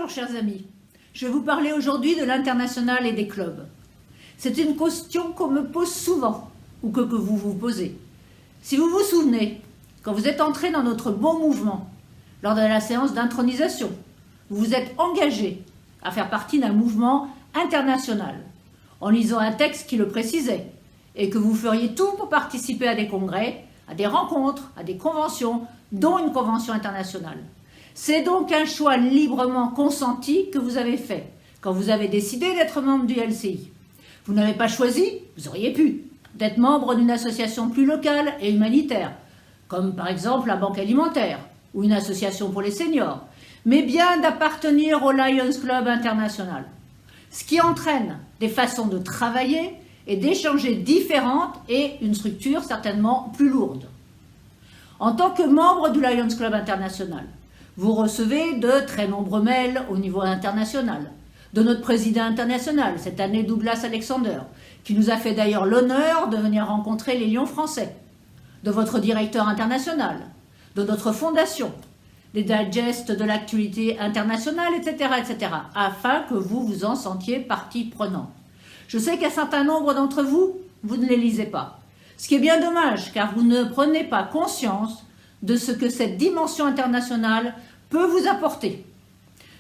Bonjour chers amis, je vais vous parler aujourd'hui de l'international et des clubs. C'est une question qu'on me pose souvent, ou que vous vous posez. Si vous vous souvenez, quand vous êtes entré dans notre bon mouvement, lors de la séance d'intronisation, vous vous êtes engagé à faire partie d'un mouvement international, en lisant un texte qui le précisait, et que vous feriez tout pour participer à des congrès, à des rencontres, à des conventions, dont une convention internationale. C'est donc un choix librement consenti que vous avez fait, quand vous avez décidé d'être membre du LCI. Vous n'avez pas choisi, vous auriez pu, d'être membre d'une association plus locale et humanitaire, comme par exemple la Banque alimentaire, ou une association pour les seniors, mais bien d'appartenir au Lions Club International. Ce qui entraîne des façons de travailler et d'échanger différentes et une structure certainement plus lourde. En tant que membre du Lions Club International, vous recevez de très nombreux mails au niveau international, de notre président international, cette année Douglas Alexander, qui nous a fait d'ailleurs l'honneur de venir rencontrer les Lions français, de votre directeur international, de notre fondation, des digests de l'actualité internationale, etc., etc., afin que vous vous en sentiez partie prenante. Je sais qu'un certain nombre d'entre vous, vous ne les lisez pas. Ce qui est bien dommage, car vous ne prenez pas conscience de ce que cette dimension internationale peut vous apporter.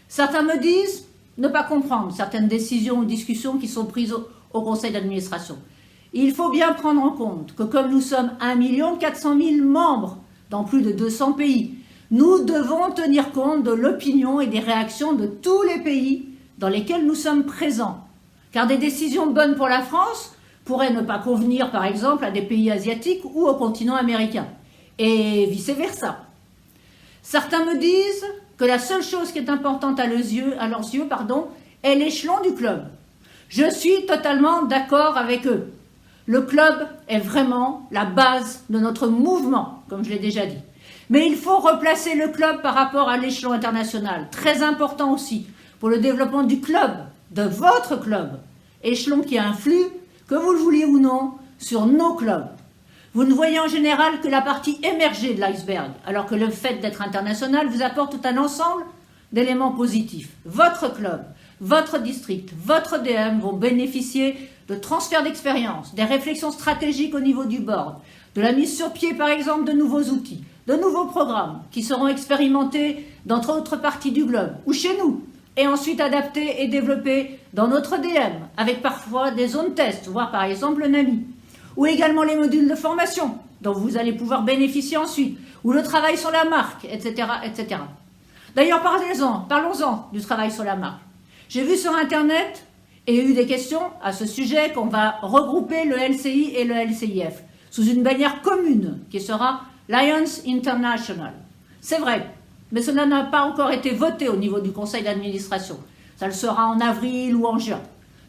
Certains me disent ne pas comprendre certaines décisions ou discussions qui sont prises au conseil d'administration. Il faut bien prendre en compte que comme nous sommes 1 400 000 membres dans plus de 200 pays, nous devons tenir compte de l'opinion et des réactions de tous les pays dans lesquels nous sommes présents. Car des décisions bonnes pour la France pourraient ne pas convenir, par exemple, à des pays asiatiques ou au continent américain, et vice-versa. Certains me disent que la seule chose qui est importante à leurs yeux, est l'échelon du club. Je suis totalement d'accord avec eux. Le club est vraiment la base de notre mouvement, comme je l'ai déjà dit. Mais il faut replacer le club par rapport à l'échelon international, très important aussi, pour le développement du club, de votre club, échelon qui influe, que vous le vouliez ou non, sur nos clubs. Vous ne voyez en général que la partie émergée de l'iceberg, alors que le fait d'être international vous apporte tout un ensemble d'éléments positifs. Votre club, votre district, votre DM vont bénéficier de transferts d'expérience, des réflexions stratégiques au niveau du board, de la mise sur pied par exemple de nouveaux outils, de nouveaux programmes qui seront expérimentés dans d'autres parties du globe ou chez nous, et ensuite adaptés et développés dans notre DM, avec parfois des zones test, voire par exemple le NAMI, ou également les modules de formation dont vous allez pouvoir bénéficier ensuite, ou le travail sur la marque, etc. etc. D'ailleurs, parlons-en du travail sur la marque. J'ai vu sur Internet et eu des questions à ce sujet qu'on va regrouper le LCI et le LCIF sous une bannière commune qui sera Lions International. C'est vrai, mais cela n'a pas encore été voté au niveau du conseil d'administration. Ça le sera en avril ou en juin.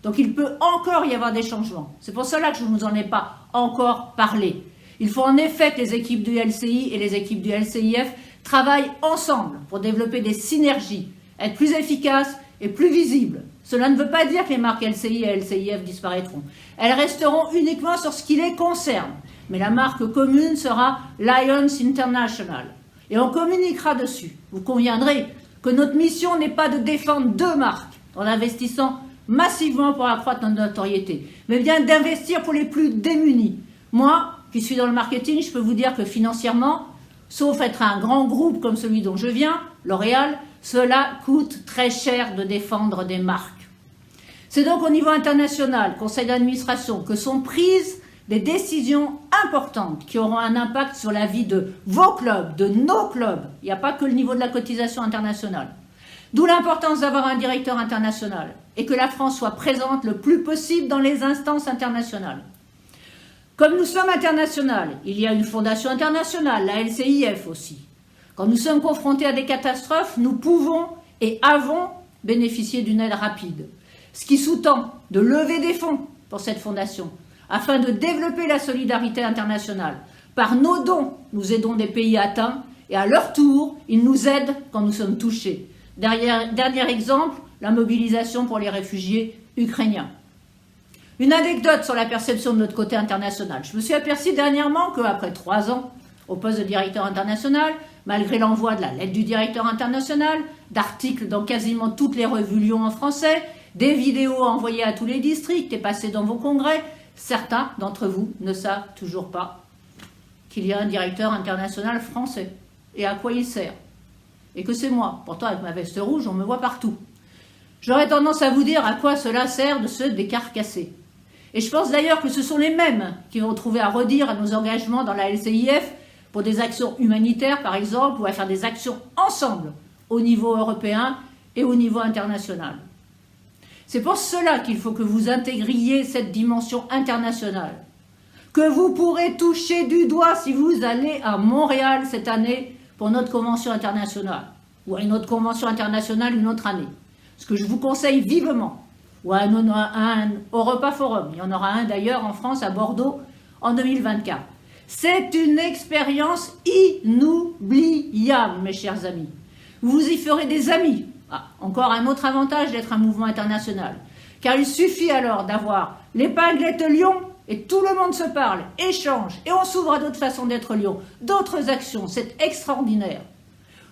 Donc il peut encore y avoir des changements. C'est pour cela que je ne vous en ai pas encore parlé. Il faut en effet que les équipes du LCI et les équipes du LCIF travaillent ensemble pour développer des synergies, être plus efficaces et plus visibles. Cela ne veut pas dire que les marques LCI et LCIF disparaîtront. Elles resteront uniquement sur ce qui les concerne. Mais la marque commune sera Lions International. Et on communiquera dessus. Vous conviendrez que notre mission n'est pas de défendre deux marques en investissant massivement pour accroître notre notoriété, mais bien d'investir pour les plus démunis. Moi, qui suis dans le marketing, je peux vous dire que financièrement, sauf être un grand groupe comme celui dont je viens, L'Oréal, cela coûte très cher de défendre des marques. C'est donc au niveau international, conseil d'administration, que sont prises des décisions importantes qui auront un impact sur la vie de vos clubs, de nos clubs. Il n'y a pas que le niveau de la cotisation internationale. D'où l'importance d'avoir un directeur international et que la France soit présente le plus possible dans les instances internationales. Comme nous sommes internationales, il y a une fondation internationale, la LCIF aussi. Quand nous sommes confrontés à des catastrophes, nous pouvons et avons bénéficié d'une aide rapide. Ce qui sous-tend de lever des fonds pour cette fondation, afin de développer la solidarité internationale. Par nos dons, nous aidons des pays atteints et à leur tour, ils nous aident quand nous sommes touchés. Dernier exemple, la mobilisation pour les réfugiés ukrainiens. Une anecdote sur la perception de notre côté international. Je me suis aperçu dernièrement qu'après 3 ans au poste de directeur international, malgré l'envoi de la lettre du directeur international, d'articles dans quasiment toutes les revues Lyon en français, des vidéos envoyées à tous les districts et passées dans vos congrès, certains d'entre vous ne savent toujours pas qu'il y a un directeur international français et à quoi il sert. Et que c'est moi. Pourtant, avec ma veste rouge, on me voit partout. J'aurais tendance à vous dire à quoi cela sert de se décarcasser. Et je pense d'ailleurs que ce sont les mêmes qui vont trouver à redire à nos engagements dans la LCIF pour des actions humanitaires, par exemple, ou à faire des actions ensemble au niveau européen et au niveau international. C'est pour cela qu'il faut que vous intégriez cette dimension internationale, que vous pourrez toucher du doigt si vous allez à Montréal cette année pour notre convention internationale, ou à une autre convention internationale une autre année. Ce que je vous conseille vivement, ou à un Europa Forum, il y en aura un d'ailleurs en France, à Bordeaux, en 2024. C'est une expérience inoubliable, mes chers amis. Vous y ferez des amis. Ah, encore un autre avantage d'être un mouvement international. Car il suffit alors d'avoir l'épinglette Lyon et tout le monde se parle, échange, et on s'ouvre à d'autres façons d'être Lyon, d'autres actions, c'est extraordinaire.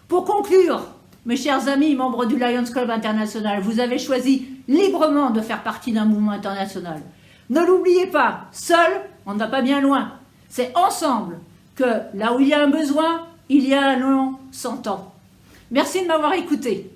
Pour conclure, mes chers amis, membres du Lions Club International, vous avez choisi librement de faire partie d'un mouvement international. Ne l'oubliez pas, seul, on ne va pas bien loin. C'est ensemble que, là où il y a un besoin, il y a un long s'entend. Merci de m'avoir écouté.